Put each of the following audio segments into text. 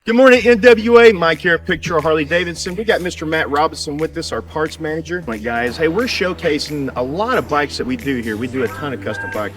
Good morning, NWA. Mike here at Picture Harley-Davidson. We got Mr. Matt Robinson with us, our parts manager. Like, guys, hey, we're showcasing a lot of bikes that we do here. We do a ton of custom bikes.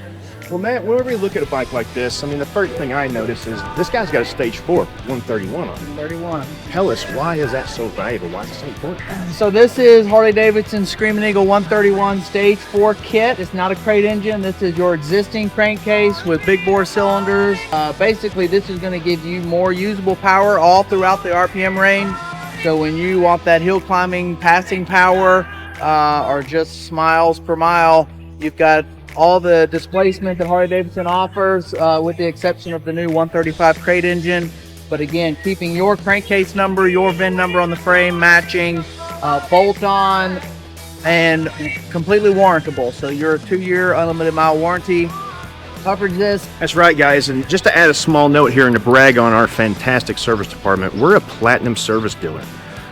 Well, Matt, whenever you look at a bike like this, I mean, the first thing I notice is this guy's got a stage 4, 131 on it. 131. Tell us, why is that so valuable? Why is it so important? So this is Harley-Davidson Screamin Eagle 131 stage 4 kit. It's not a crate engine. This is your existing crankcase with big bore cylinders. Basically, this is going to give you more usable power all throughout the RPM range. So when you want that hill climbing, passing power, or just miles per mile, you've got all the displacement that Harley-Davidson offers, with the exception of the new 135 crate engine. But again, keeping your crankcase number, your VIN number on the frame matching, bolt-on, and completely warrantable. So your 2-year unlimited mile warranty covers this. That's right, guys. And just to add a small note here and to brag on our fantastic service department, we're a platinum service dealer.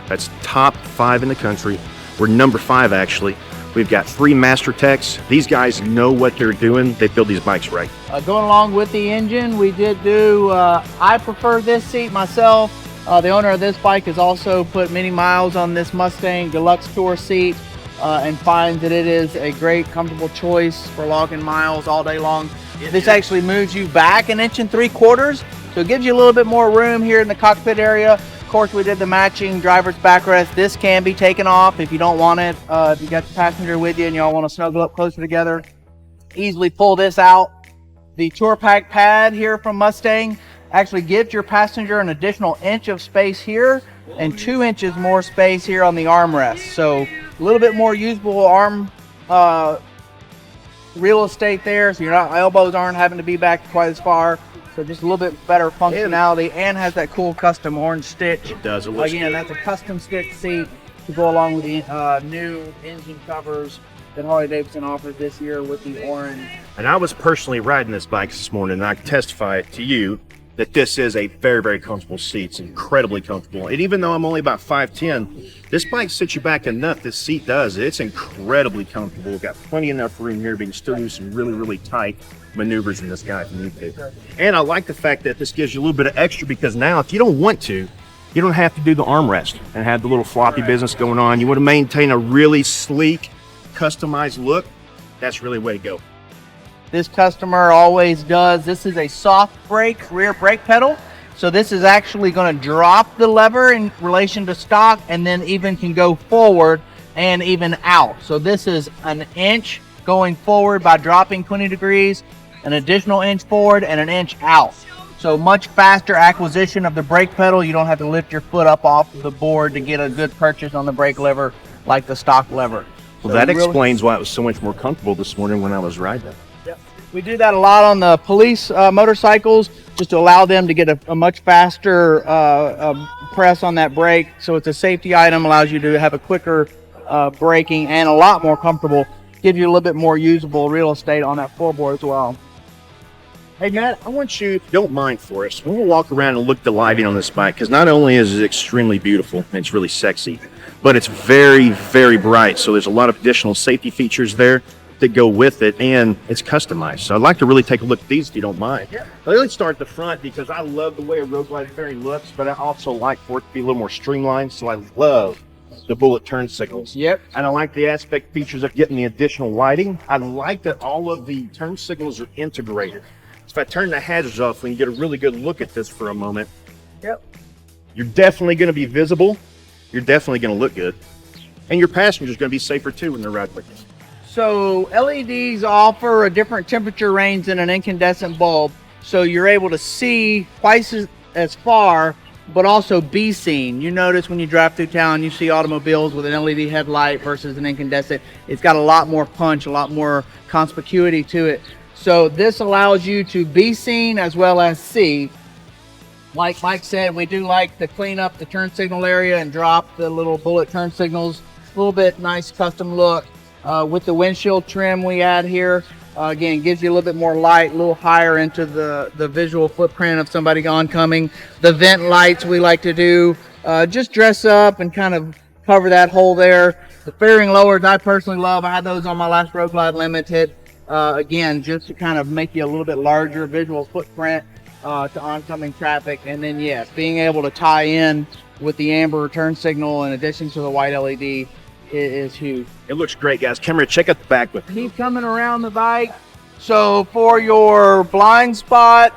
That's top 5 in the country. We're number 5, actually. We've got 3 master techs. These guys know what they're doing. They build these bikes right. Going along with the engine, we did do, I prefer this seat myself. The owner of this bike has also put many miles on this Mustang Deluxe Tour seat, and finds that it is a great, comfortable choice for logging miles all day long. This actually moves you back 1 3/4 inches, so it gives you a little bit more room here in the cockpit area. Of course, we did the matching driver's backrest. This can be taken off if you don't want it. If you got the passenger with you and y'all want to snuggle up closer together, easily pull this out. The Tour Pack pad here from Mustang actually gives your passenger an additional 1 inch of space here and 2 inches more space here on the armrest. So a little bit more usable arm real estate there, so your elbows aren't having to be back quite as far. So just a little bit better functionality, and has that cool custom orange stitch. It does. It looks Again, that's a custom stitch seat to go along with the new engine covers that Harley-Davidson offers this year with the orange. And I was personally riding this bike this morning, and I can testify to you that this is a very, very comfortable seat. It's incredibly comfortable. And even though I'm only about 5'10", this bike sits you back enough. This seat does. It's incredibly comfortable. Got plenty enough room here, but you can still do some really, really tight maneuvers in this guy if you need to. And I like the fact that this gives you a little bit of extra, because now if you don't want to, you don't have to do the armrest and have the little floppy business going on. You want to maintain a really sleek, customized look. That's really the way to go. This customer always does. This is a soft brake, rear brake pedal. So this is actually going to drop the lever in relation to stock, and then even can go forward and even out. So this is 1 inch going forward by dropping 20 degrees, an additional 1 inch forward and 1 inch out. So much faster acquisition of the brake pedal. You don't have to lift your foot up off the board to get a good purchase on the brake lever like the stock lever. Well, that explains why it was so much more comfortable this morning when I was riding. We do that a lot on the police motorcycles, just to allow them to get a much faster press on that brake. So it's a safety item, allows you to have a quicker braking and a lot more comfortable. Gives you a little bit more usable real estate on that floorboard as well. Hey Matt, I want you, if you don't mind for us, we'll walk around and look at the lighting on this bike, because not only is it extremely beautiful and it's really sexy, but it's very, very bright. So there's a lot of additional safety features there that go with it, and it's customized. So I'd like to really take a look at these if you don't mind. Yeah. Let's start at the front, because I love the way a road glide fairing looks, but I also like for it to be a little more streamlined. So I love the bullet turn signals. Yep. And I like the aspect features of getting the additional lighting. I like that all of the turn signals are integrated. So if I turn the hazards off, we can get a really good look at this for a moment. Yep. You're definitely going to be visible. You're definitely going to look good. And your passenger's going to be safer too when they're riding with you. So LEDs offer a different temperature range than an incandescent bulb. So you're able to see twice as far, but also be seen. You notice when you drive through town, you see automobiles with an LED headlight versus an incandescent. It's got a lot more punch, a lot more conspicuity to it. So this allows you to be seen as well as see. Like Mike said, we do like to clean up the turn signal area and drop the little bullet turn signals. A little bit nice custom look. With the windshield trim we add here, again, gives you a little bit more light, a little higher into the visual footprint of somebody oncoming. The vent lights we like to do, just dress up and kind of cover that hole there. The fairing lowers I personally love. I had those on my last Road Glide Limited. Again, just to kind of make you a little bit larger visual footprint. to oncoming traffic. And then yes, being able to tie in with the amber turn signal in addition to the white LED is huge. It looks great, guys. Come here, check out the back with me. Keep coming around the bike. So for your blind spot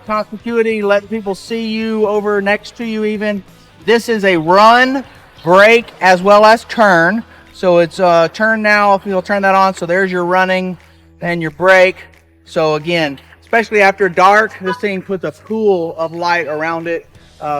conspicuity, letting people see you over next to you even, this is a run, brake, as well as turn. So it's turn now, if you'll turn that on. So there's your running and your brake. So again, especially after dark, this thing puts a pool of light around it.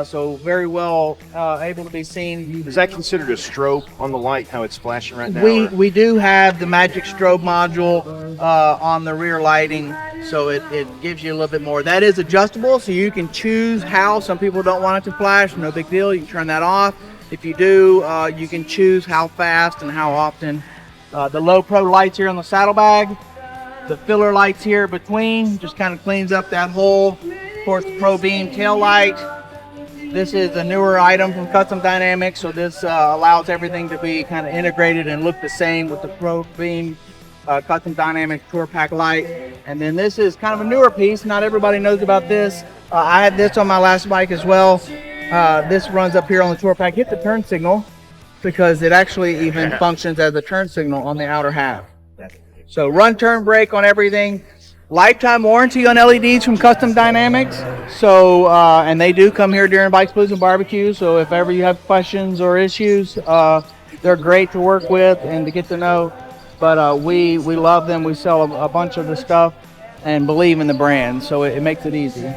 So very well able to be seen. Is that considered a strobe on the light, how it's flashing right now? We do have the magic strobe module on the rear lighting, so it gives you a little bit more. That is adjustable, so you can choose how. Some people don't want it to flash, no big deal. You can turn that off. If you do, you can choose how fast and how often. The low pro lights here on the saddlebag, the filler lights here between, just kind of cleans up that hole. Of course, the pro beam tail light. This is a newer item from Custom Dynamics, so this allows everything to be kind of integrated and look the same with the Pro Beam Custom Dynamics Tour Pack light. And then this is kind of a newer piece. Not everybody knows about this. I had this on my last bike as well. This runs up here on the Tour Pack. Hit the turn signal because it actually even functions as a turn signal on the outer half. So run, turn, brake on everything. Lifetime warranty on LEDs from Custom Dynamics. So, and they do come here during Bikes, Blues, and Barbecue. So if ever you have questions or issues, they're great to work with and to get to know. But we love them. We sell a bunch of the stuff and believe in the brand. So it makes it easy.